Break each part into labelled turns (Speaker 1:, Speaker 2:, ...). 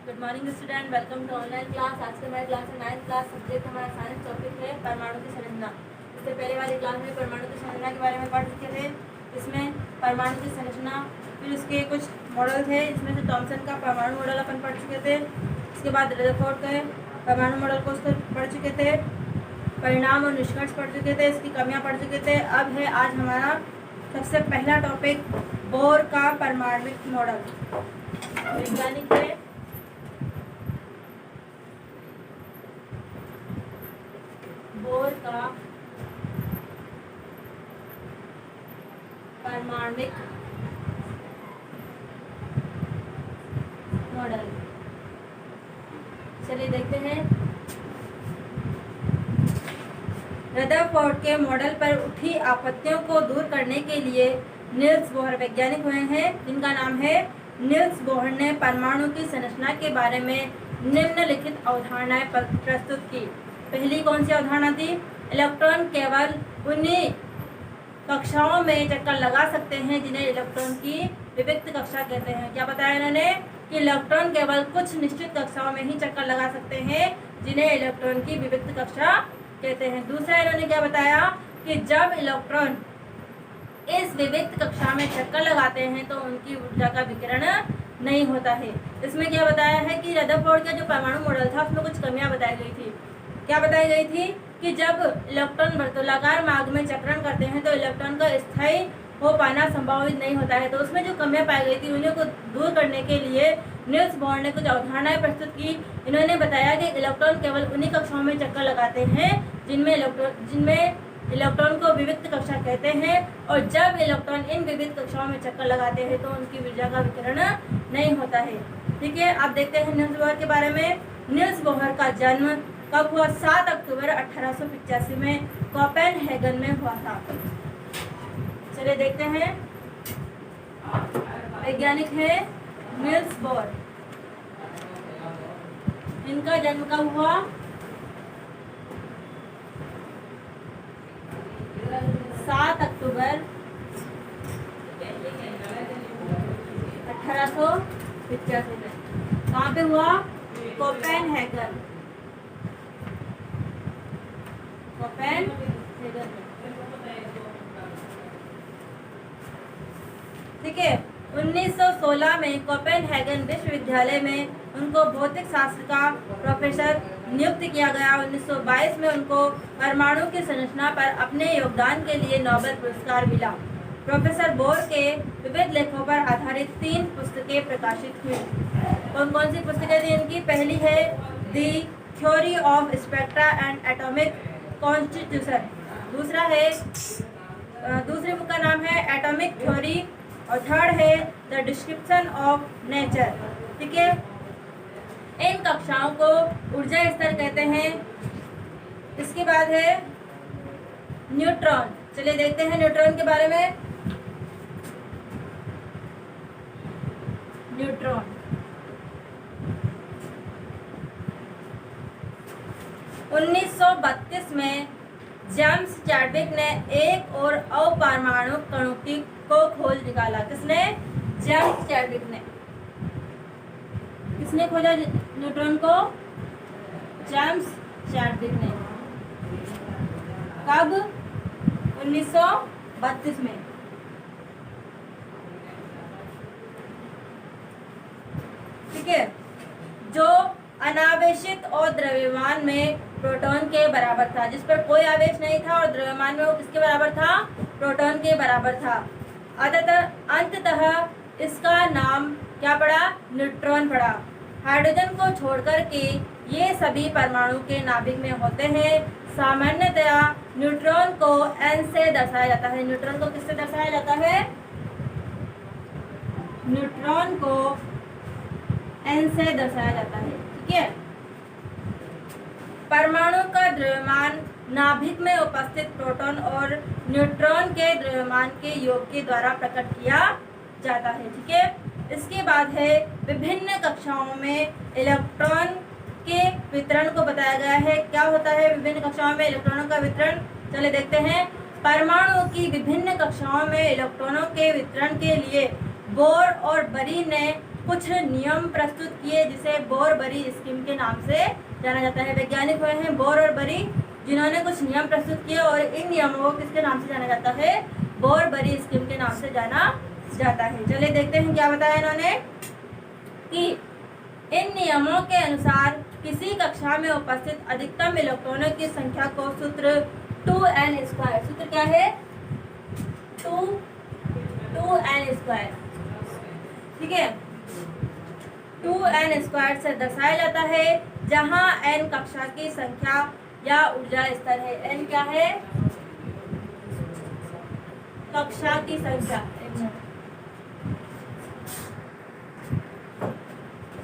Speaker 1: Good morning student, welcome to online class. आज के हमारे क्लास में 9th क्लास सब्जेक्ट हमारा साइंस टॉपिक है परमाणु की संरचना। इससे पहले वाली क्लास में परमाणु की संरचना के बारे में पढ़ चुके थे। इसमें परमाणु की संरचना, फिर उसके कुछ मॉडल थे, इसमें से थॉमसन का परमाणु मॉडल अपन पढ़ चुके थे। इसके बाद रदरफोर्ड के परमाणु मॉडल को उसको पढ़ चुके थे, परिणाम और निष्कर्ष पढ़ चुके थे, इसकी कमियाँ पढ़ चुके थे। अब है आज हमारा सबसे पहला टॉपिक बोर का परमाणविक मॉडल। वैज्ञानिक है बोर का परमाणविक मॉडल। चलिए देखते हैं। रदरफोर्ड के मॉडल पर उठी आपत्तियों को दूर करने के लिए नील्स बोहर वैज्ञानिक हुए हैं, जिनका नाम है नील्स बोहर ने परमाणु की संरचना के बारे में निम्नलिखित अवधारणाएं प्रस्तुत की। पहली कौन सी अवधारणा थी? इलेक्ट्रॉन केवल उन्हीं कक्षाओं में चक्कर लगा सकते हैं जिन्हें इलेक्ट्रॉन की विविक्त कक्षा कहते हैं। क्या बताया इन्होंने? कि इलेक्ट्रॉन केवल कुछ निश्चित कक्षाओं में ही चक्कर लगा सकते हैं जिन्हें इलेक्ट्रॉन की विविक्त कक्षा कहते हैं। दूसरा इन्होंने क्या बताया कि जब इलेक्ट्रॉन इस विविक्त कक्षा में चक्कर लगाते हैं तो उनकी ऊर्जा का विकिरण नहीं होता है। इसमें क्या बताया है कि रदरफोर्ड का जो परमाणु मॉडल था उसमें कुछ कमियां बताई गई थी। क्या बताई गई थी? कि जब इलेक्ट्रॉन वर्तुलाकार मार्ग में चक्रण करते हैं तो इलेक्ट्रॉन का स्थायी हो पाना संभावित नहीं होता है। तो उसमें जो कमियां पाई गई थी उन्हें को दूर करने के लिए नील्स बोहर ने कुछ अवधारणाएं प्रस्तुत की। इन्होंने बताया कि इलेक्ट्रॉन केवल उन्हीं कक्षाओं में चक्कर लगाते हैं जिनमें इलेक्ट्रॉन को विविक्त कक्षा कहते हैं, और जब इलेक्ट्रॉन इन विविक्त कक्षाओं में चक्कर लगाते हैं तो उनकी ऊर्जा का विकिरण नहीं होता है। ठीक है, आप देखते हैं नील्स बोहर के बारे में। नील्स बोहर का जन्म कब हुआ? 7 अक्टूबर 1885 में कोपेनहेगन में हुआ था। चलिए देखते हैं। वैज्ञानिक है नील्स बोहर। इनका जन्म कब हुआ? 7 अक्टूबर 1885 में। कहाँ पे हुआ? कोपेनहेगन। ठीक है। 1916 में कोपेनहेगन विश्वविद्यालय में उनको भौतिक शास्त्र का प्रोफेसर नियुक्त किया गया। 1922 में उनको परमाणु की संरचना पर अपने योगदान के लिए नोबेल पुरस्कार मिला। प्रोफेसर बोर के विविध लेखों पर आधारित 3 पुस्तकें प्रकाशित हुई। कौन कौन सी पुस्तकें थी इनकी? पहली है the theory of spectra and atomic constitution. दूसरा है दूसरे बुक का नाम है एटॉमिक थ्योरी, और थर्ड है द डिस्क्रिप्शन ऑफ नेचर। ठीक है। इन कक्षाओं को ऊर्जा स्तर कहते हैं। इसके बाद है न्यूट्रॉन। चलिए देखते हैं न्यूट्रॉन के बारे में। न्यूट्रॉन 1932 में जेम्स चैडविक ने एक और अपारमाणु कणों को खोज निकाला। किसने? जेम्स चैडविक ने। किसने खोजा न्यूट्रॉन को? जेम्स चैडविक ने। कब? 1932 में। ठीक है। जो अनावेशित और द्रव्यमान में प्रोटॉन के बराबर था, जिस पर कोई आवेश नहीं था, और द्रव्यमान में वो किसके बराबर था? प्रोटॉन के बराबर था। अंततः इसका नाम क्या पड़ा? न्यूट्रॉन पड़ा। हाइड्रोजन को छोड़कर के ये सभी परमाणु के नाभिक में होते हैं। सामान्यतया न्यूट्रॉन को n से दर्शाया जाता है। न्यूट्रॉन को किससे दर्शाया जाता है? न्यूट्रॉन को n से दर्शाया जाता है। ठीक है। परमाणु का द्रव्यमान नाभिक में उपस्थित प्रोटॉन और न्यूट्रॉन के द्रव्यमान के योग के द्वारा प्रकट किया जाता है। ठीक है। इसके बाद है विभिन्न कक्षाओं में इलेक्ट्रॉन के वितरण को बताया गया है। क्या होता है विभिन्न कक्षाओं में इलेक्ट्रॉनों का वितरण? चलिए देखते हैं। परमाणु की विभिन्न कक्षाओं में इलेक्ट्रॉनों के वितरण के लिए बोर और बरी ने कुछ नियम प्रस्तुत किए जिसे बोर-बरी स्कीम के नाम से जाना जाता है। वैज्ञानिक हुए हैं बोर और बरी, जिन्होंने कुछ नियम प्रस्तुत किए और इन नियमों को किसके नाम से जाना जाता है? बोर-बरी स्कीम के नाम से जाना जाता है। चलिए देखते हैं क्या बताया इन्होंने कि इन नियमों के अनुसार किसी कक्षा में उपस्थित अधिकतम इलेक्ट्रॉनों की संख्या को सूत्र 2n², सूत्र क्या है? 2n², ठीक है, 2n² से दर्शाया जाता है, जहां n कक्षा की संख्या या ऊर्जा स्तर है। n क्या है? कक्षा की संख्या।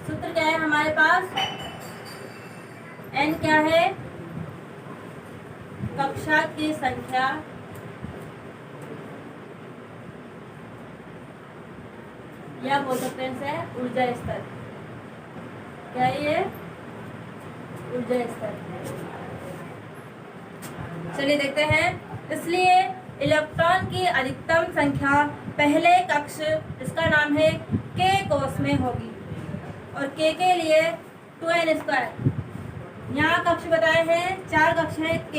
Speaker 1: सूत्र क्या है हमारे पास? n क्या है? कक्षा की संख्या या बोल सकते हैं इसे ऊर्जा स्तर। क्या ये? ऊर्जा स्तर। चलिए देखते हैं। इसलिए इलेक्ट्रॉन की अधिकतम संख्या पहले कक्ष, इसका नाम है k कोष में होगी और k के लिए 2n²। यहाँ कक्ष बताए हैं, 4 कक्ष है, k,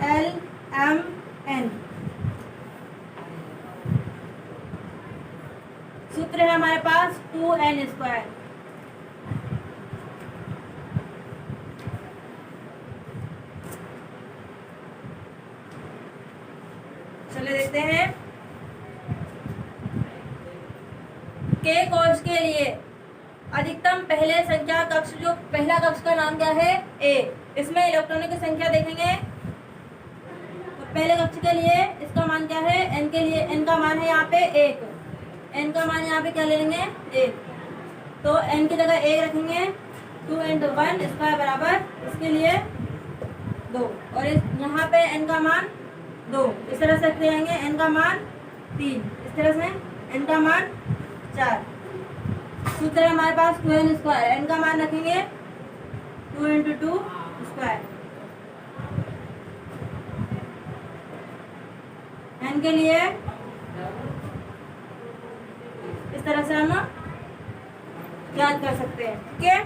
Speaker 1: l, m, n। सूत्र है हमारे पास 2n²। चलिए देखते हैं। k कोष के लिए अधिकतम पहले संख्या कक्ष, जो पहला कक्ष का नाम क्या है? a। इसमें इलेक्ट्रॉनों की संख्या देखेंगे तो पहले कक्ष के लिए इसका मान क्या है? n के लिए n का मान है यहाँ पे 1। n का मान यहाँ पे क्या ले लेंगे? 1। तो n की जगह 1 रखेंगे। 2 × 1 इसका बराबर, इसके लिए 2, और यहाँ पे n का मान 2। इस तरह से रखते जाएंगे। n का मान 3, इस तरह से n का मान 4। सूत्र है हमारे पास 2n²। n का मान रखेंगे 2 × 2²। n के लिए इस तरह से हम याद कर सकते हैं, ठीक है।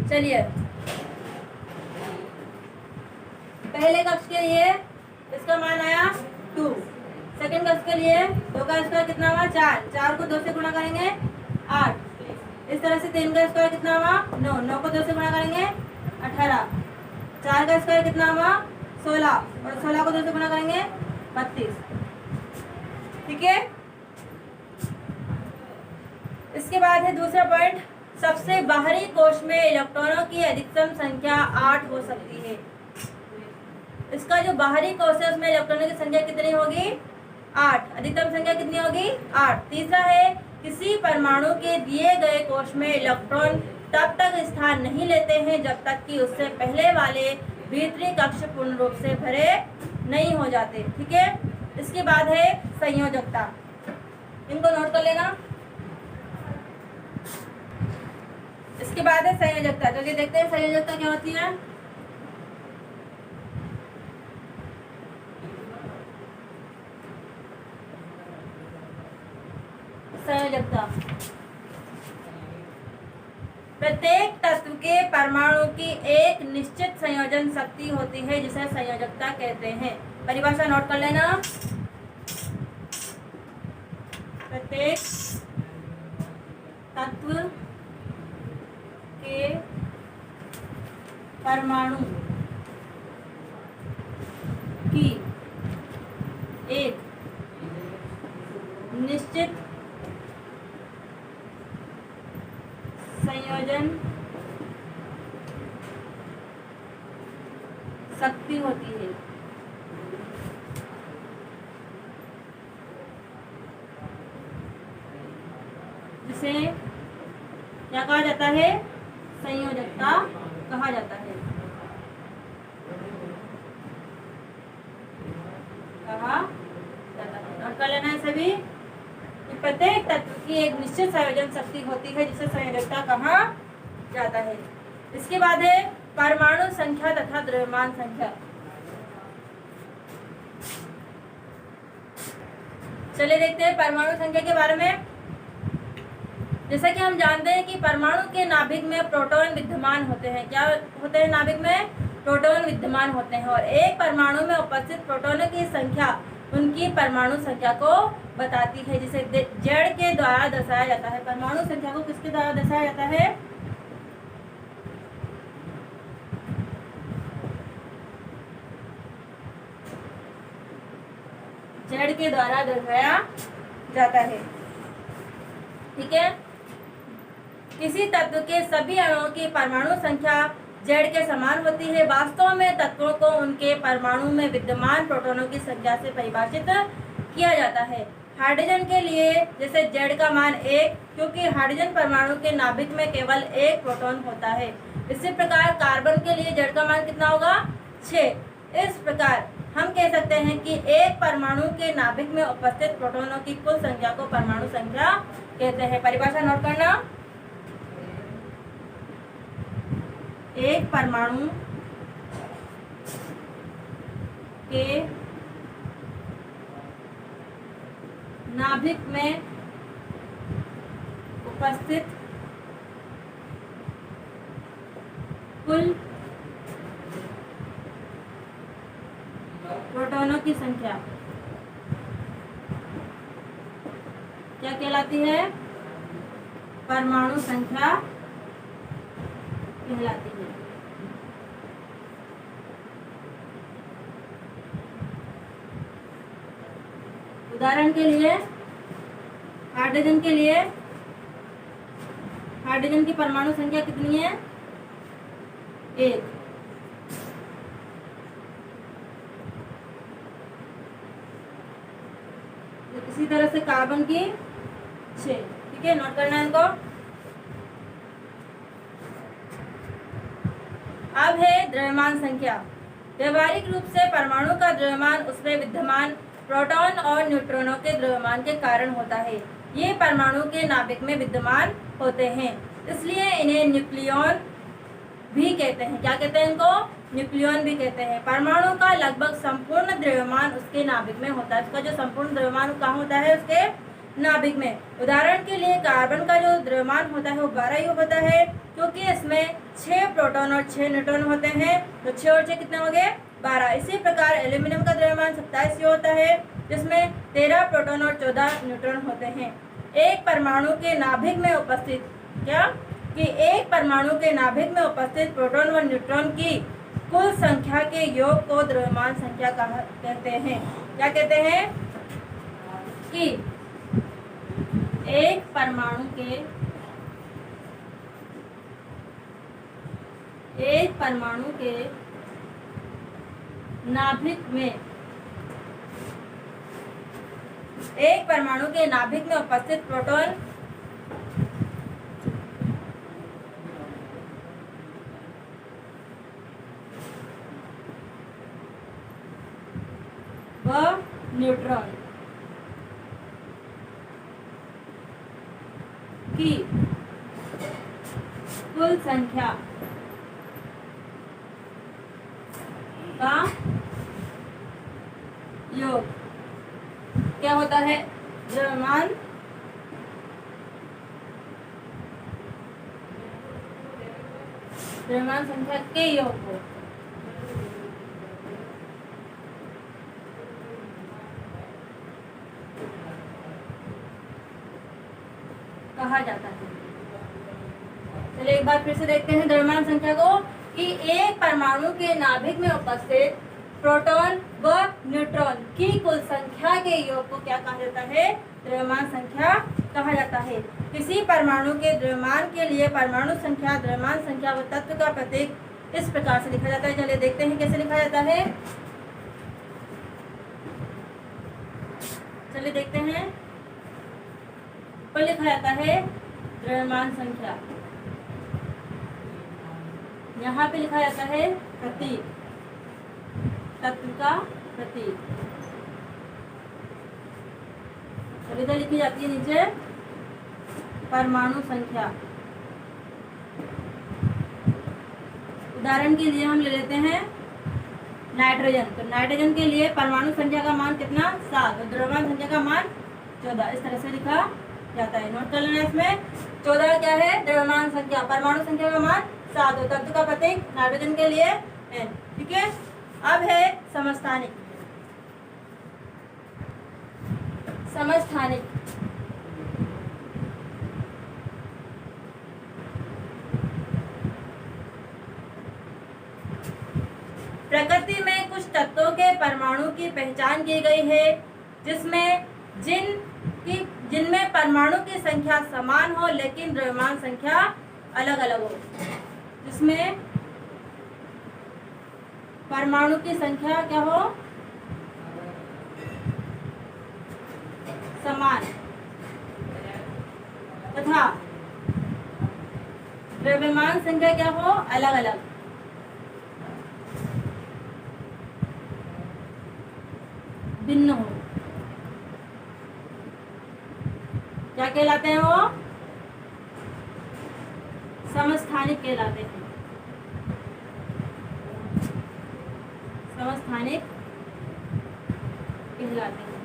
Speaker 1: चलिए, पहले कक्ष के लिए इसका मान आया 2। सेकंड कक्ष के लिए 2 का स्क्वायर कितना हुआ? 4। 4 को 2 से गुणा करेंगे 8। इस तरह से 3 का स्क्वायर कितना हुआ? 9। 9 को 2 से गुणा करेंगे 18। 4 का स्क्वायर कितना हुआ? 16, और 16 को 2 से गुणा करेंगे 32, ठीक है। इसके बाद है दूसरा पॉइंट, सबसे बाहरी कोष में इलेक्ट्रॉनों की अधिकतम संख्या 8 हो सकती है। इसका जो बाहरी कोष है उसमें इलेक्ट्रॉनों की संख्या कितनी होगी? 8। अधिकतम संख्या कितनी होगी? 8। तीसरा है, किसी परमाणु के दिए गए कोष में इलेक्ट्रॉन तब तक स्थान नहीं लेते हैं जब तक कि उससे पहले वाले भीतरी कक्ष पूर्ण रूप से भरे नहीं हो जाते, ठीक है। इसके बाद है संयोजकता। इनको नोट कर लेना। इसके बाद है संयोजकता। चलिए देखते हैं संयोजकता क्या होती है। संयोजकता, प्रत्येक तत्व के परमाणु की एक निश्चित संयोजन शक्ति होती है जिसे संयोजकता कहते हैं। परिभाषा नोट कर लेना। प्रत्येक तत्व के परमाणु की एक निश्चित संयोजन शक्ति होती है। जिसे क्या कहा जाता है? संयोजकता कहा जाता है। कहा जाता है। नोट कर लेना है सभी। प्रत्येक तत्व की एक निश्चित संयोजन शक्ति होती है जिसे संयोजकता कहा जाता है। इसके बाद है परमाणु संख्या तथा द्रव्यमान संख्या। चलिए देखते हैं परमाणु संख्या के बारे में। जैसा कि हम जानते हैं कि परमाणु के नाभिक में प्रोटॉन विद्यमान होते हैं। क्या होते हैं? नाभिक में प्रोटॉन विद्यमान होते हैं और एक परमाणु में उपस्थित प्रोटॉनों की संख्या उनकी परमाणु संख्या को बताती है, जिसे जेड के द्वारा दर्शाया जाता है। परमाणु संख्या को किसके द्वारा दर्शाया जाता है? जेड के द्वारा दर्शाया जाता है। ठीक है। किसी तत्व के सभी अणुओं की परमाणु संख्या जेड के समान होती है। वास्तव में तत्वों को उनके परमाणु में विद्यमान प्रोटॉनों की संख्या से परिभाषित किया जाता है। हाइड्रोजन के लिए जैसे जेड का मान 1, क्योंकि हाइड्रोजन परमाणु के नाभिक में केवल 1 प्रोटॉन होता है। इसी प्रकार कार्बन के लिए जेड का मान कितना होगा? 6। इस प्रकार हम कह सकते हैं कि एक परमाणु के नाभिक में उपस्थित प्रोटॉनों की कुल संख्या को परमाणु संख्या कहते हैं। परिभाषा नोट करना। एक परमाणु के नाभिक में उपस्थित कुल प्रोटॉनों की संख्या क्या कहलाती है? परमाणु संख्या कहलाती है। उदाहरण के लिए हाइड्रोजन के लिए हाइड्रोजन की परमाणु संख्या कितनी है? 1। इसी तरह से कार्बन की 6। ठीक है, नोट करना है इनको। अब है द्रव्यमान संख्या। व्यवहारिक रूप से परमाणु का द्रव्यमान उसमें विद्यमान प्रोटॉन और न्यूट्रॉनों के द्रव्यमान के कारण होता है। ये परमाणु के नाभिक में विद्यमान होते हैं, इसलिए इन्हें न्यूक्लियॉन भी कहते हैं। क्या कहते हैं इनको? न्यूक्लियॉन भी कहते हैं। परमाणु का लगभग संपूर्ण द्रव्यमान उसके नाभिक में होता है। उसका जो संपूर्ण द्रव्यमान कहाँ होता है? उसके नाभिक में। उदाहरण के लिए कार्बन का जो द्रव्यमान होता है वो 12 ही होता है, क्योंकि इसमें 6 प्रोटॉन और 6 न्यूट्रॉन होते हैं। तो 6 और 6 कितने हो गए? 12। इसी प्रकार एल्यूमिनियम का द्रव्यमान 27 ही होता है, जिसमें 13 प्रोटॉन और 14 न्यूट्रॉन होते हैं। एक परमाणु के नाभिक में उपस्थित एक परमाणु के नाभिक में उपस्थित प्रोटॉन व न्यूट्रॉन की कुल संख्या के योग को द्रव्यमान संख्या कहते हैं। क्या कहते हैं? कि एक परमाणु के नाभिक में उपस्थित प्रोटॉन व न्यूट्रॉन की कुल संख्या का योग क्या होता है? द्रव्यमान संख्या के योग को कहा जाता है। चलिए एक बार फिर से देखते हैं द्रव्यमान संख्या को, कि एक परमाणु के नाभिक में उपस्थित प्रोटॉन व न्यूट्रॉन की कुल संख्या के योग को क्या कहा जाता है? द्रव्यमान संख्या कहा जाता है। किसी परमाणु के द्रव्यमान के लिए परमाणु संख्या, द्रव्यमान संख्या व तत्व का प्रतीक इस प्रकार से लिखा जाता है। चलिए देखते हैं कैसे लिखा जाता है। चलिए देखते हैं। ऊपर लिखा जाता है द्रव्यमान संख्या, यहाँ पे लिखा जाता है प्रतीक, तत्व का प्रतीक। इधर लिखी जाती है नीचे परमाणु संख्या। उदाहरण के लिए हम ले लेते हैं नाइट्रोजन। तो नाइट्रोजन के लिए परमाणु संख्या का मान कितना? 7 और द्रव्यमान संख्या का मान 14। इस तरह से लिखा जाता है। नोट कर लेना इसमें। 14 क्या है? द्रव्यमान संख्या। परमाणु संख्या का मान 7 हो। तत्व का प्रतीक नाइट्रोजन के लिए N। ठीक है। अब है समस्थानिक। समस्थानिक प्रकृति में कुछ तत्वों के परमाणु की पहचान की गई है जिनमें परमाणु की संख्या समान हो लेकिन द्रव्यमान संख्या अलग अलग हो। जिसमें परमाणु की संख्या क्या हो? समान तथा द्रव्यमान संख्या क्या हो? अलग अलग। भिन्न हो। क्या कहलाते हैं वो? समस्थानिक कहलाते हैं। समस्थानिक कहलाते हैं।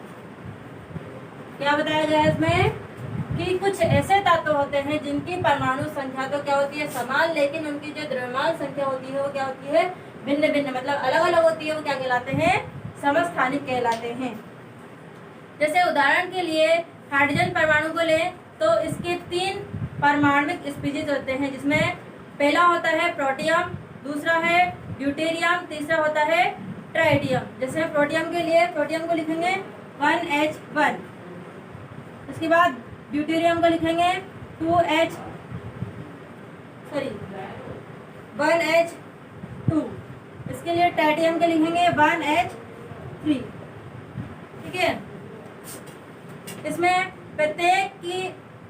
Speaker 1: क्या बताया गया है इसमें? कि कुछ ऐसे तत्व होते हैं जिनकी परमाणु संख्या तो क्या होती है? समान, लेकिन उनकी जो द्रव्यमान संख्या होती है वो क्या होती है? भिन्न भिन्न, मतलब अलग अलग होती है। वो क्या कहलाते हैं? समस्थानिक कहलाते हैं। जैसे उदाहरण के लिए हाइड्रोजन परमाणु को लें तो इसके 3 परमाणविक स्पीशीज होते हैं, जिसमें पहला होता है प्रोटियम, दूसरा है ड्यूटेरियम, तीसरा होता है ट्राइडियम। जैसे प्रोटियम के लिए प्रोटियम को लिखेंगे 1H1, उसके बाद ड्यूटेरियम को लिखेंगे 1H2, इसके लिए ट्राइडियम के लिखेंगे 1H3। ठीक है। इसमें प्रत्येक की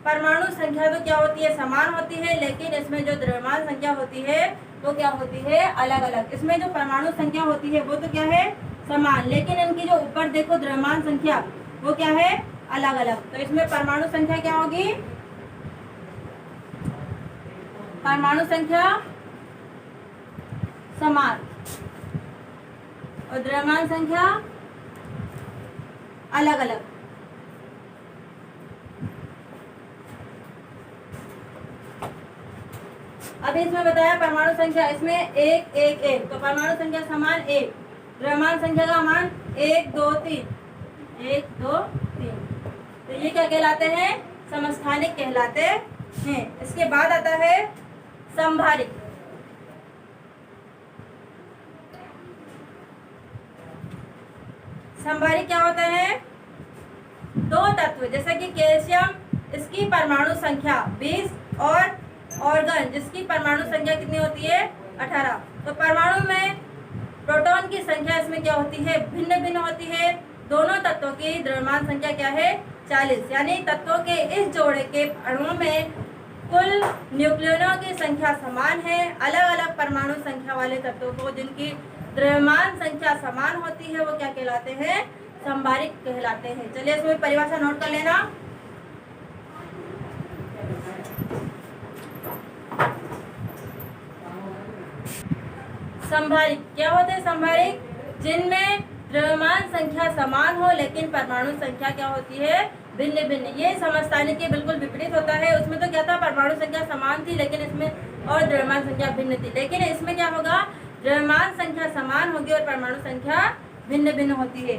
Speaker 1: परमाणु संख्या तो क्या होती है? समान होती है, लेकिन इसमें जो द्रव्यमान संख्या होती है वो क्या होती है? अलग अलग। इसमें जो परमाणु संख्या होती है वो तो क्या है? समान, लेकिन इनकी जो ऊपर देखो द्रव्यमान संख्या वो क्या है? अलग अलग। तो इसमें परमाणु संख्या क्या होगी? परमाणु संख्या समान और द्रव्यमान संख्या अलग अलग। अभी इसमें बताया परमाणु संख्या, इसमें 1 1 1, तो परमाणु संख्या समान 1, द्रव्यमान संख्या का मान 1 2 3, 1 2 3। तो ये क्या कहलाते हैं? समस्थानिक कहलाते हैं। इसके बाद आता है समभारिक। समभारिक क्या होता है? 2 तत्व जैसे कि कैल्शियम, इसकी परमाणु संख्या 20 और ऑर्गन जिसकी परमाणु संख्या कितनी होती है? 18। तो परमाणु में प्रोटॉन की संख्या इसमें क्या होती है? भिन्न भिन्न होती है। दोनों तत्वों की द्रव्यमान संख्या क्या है? 40। यानी तत्वों के इस जोड़े के अणुओं में कुल न्यूक्लियनों की संख्या समान है। अलग अलग परमाणु संख्या वाले तत्वों को जिनकी द्रव्यमान संख्या समान होती है वो क्या कहलाते हैं? समभारिक कहलाते हैं। चलिए इसमें परिभाषा नोट कर लेना। समभारिक क्या होते हैं? समभारिक जिनमें द्रव्यमान संख्या समान हो लेकिन परमाणु संख्या क्या होती है? भिन्न भिन्न। ये समस्थानिक के बिल्कुल विपरीत होता है। उसमें तो क्या था? परमाणु संख्या समान थी लेकिन इसमें और द्रव्यमान संख्या भिन्न थी। लेकिन इसमें क्या होगा? द्रव्यमान संख्या समान होगी और परमाणु संख्या भिन्न भिन्न होती है।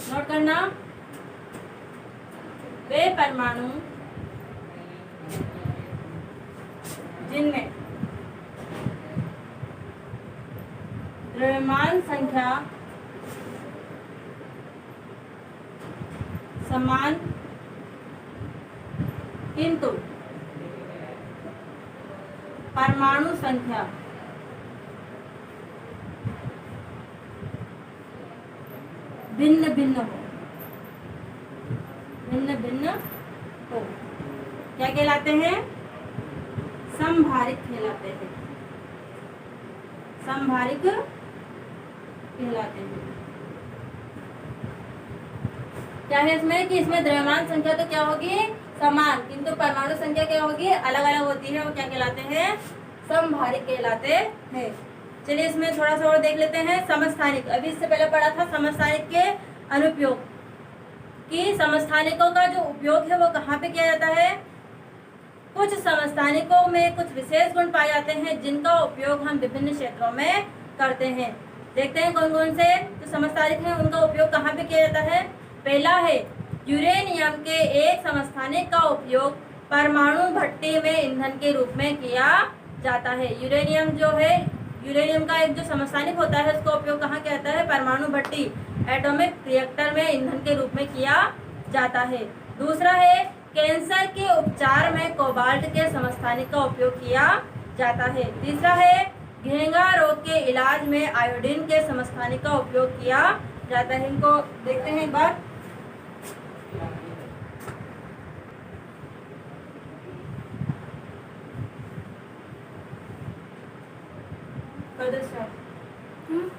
Speaker 1: नोट करना, वे परमाणु जिनमें द्रव्यमान संख्या समान किंतु परमाणु संख्या भिन्न भिन्न हो, भिन्न भिन्न हो, क्या कहलाते हैं? समभारिक कहलाते हैं। समभारिक कहलाते हैं। क्या है इसमें कि इसमें द्रव्यमान संख्या तो क्या होगी? समान, किंतु परमाणु संख्या क्या होगी? अलग अलग होती है। वो क्या कहलाते हैं? समभारिक कहलाते हैं। चलिए इसमें थोड़ा सा और देख लेते हैं। समस्थानिक, अभी इससे पहले पढ़ा था समस्थानिक के अनुप्रयोग कि समस्थानिकों का जो उपयोग है वो कहाँ पे किया जाता है? कुछ समस्थानिकों में कुछ विशेष गुण पाए जाते हैं जिनका उपयोग हम विभिन्न क्षेत्रों में करते हैं। देखते हैं कौन कौन से जो समस्थानिक हैं उनका उपयोग कहाँ पे किया जाता है। पहला है यूरेनियम के एक समस्थानिक का उपयोग परमाणु भट्टी में ईंधन के रूप में किया जाता है। यूरेनियम जो है, यूरेनियम का एक जो समस्थानिक होता है उसका उपयोग कहाँ किया जाता है, परमाणु भट्टी एटॉमिक रिएक्टर में ईंधन के रूप में किया जाता है। दूसरा है कैंसर के उपचार में कोबाल्ट के समस्थानिक का उपयोग किया जाता है। तीसरा है घेंघा रोग के इलाज में आयोडीन के समस्थानिक का उपयोग किया जाता है। इनको देखते हैं एक बार।